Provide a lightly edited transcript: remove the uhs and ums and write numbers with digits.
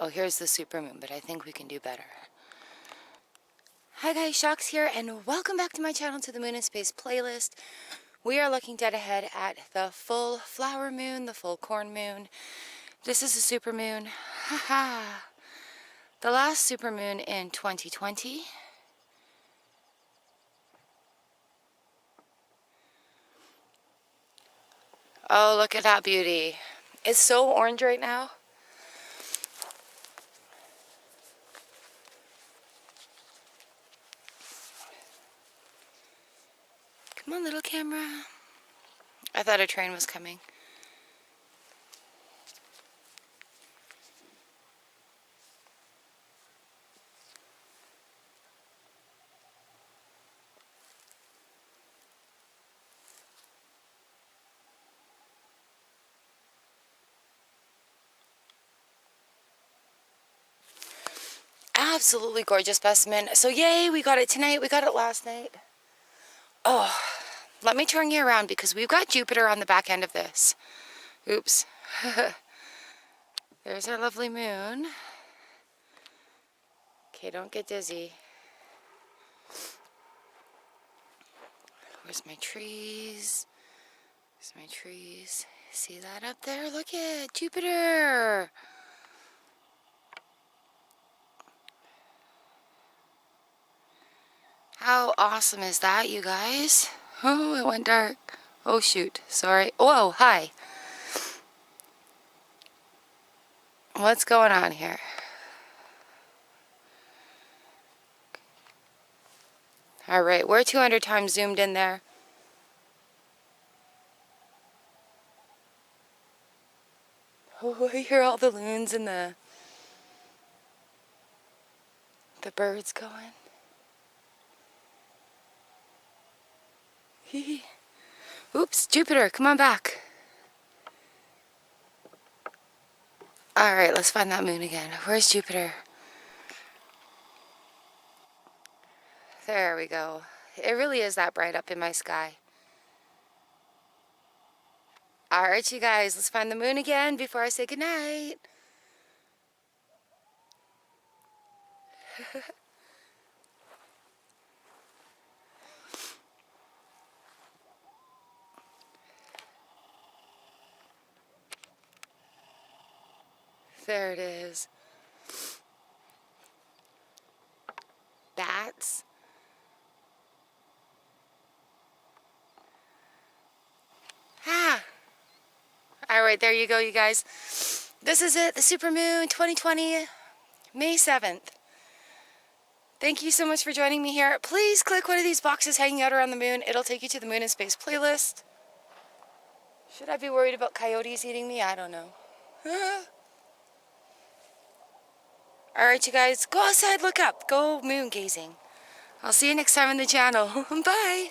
Oh, here's the supermoon, but I think we can do better. Hi guys, Chox here, and welcome back to my channel, to the Moon in Space playlist. We are looking dead ahead at the full flower moon, the full corn moon. This is a supermoon. Haha. The last supermoon in 2020. Oh, look at that beauty. It's so orange right now. Come on, little camera. I thought a train was coming. Absolutely gorgeous specimen. So yay, we got it tonight. We got it last night. Oh, let me turn you around because we've got Jupiter on the back end of this. Oops. There's our lovely moon. Okay, don't get dizzy. Where's my trees? Where's my trees? See that up there? Look at Jupiter. How awesome is that, you guys? Oh, it went dark. Oh, shoot. Sorry. Whoa, hi. What's going on here? All right, we're 200 times zoomed in there. Oh, I hear all the loons and the birds going. Oops, Jupiter, come on back. All right, let's find that moon again. Where's Jupiter? There we go. It really is that bright up in my sky. All right, you guys, let's find the moon again before I say goodnight. There it is. Bats. Ah. All right, there you go, you guys. This is it, the supermoon 2020, May 7th. Thank you so much for joining me here. Please click one of these boxes hanging out around the moon. It'll take you to the Moon in Space playlist. Should I be worried about coyotes eating me? I don't know. Alright, you guys, go outside, look up, go moon gazing. I'll see you next time on the channel. Bye!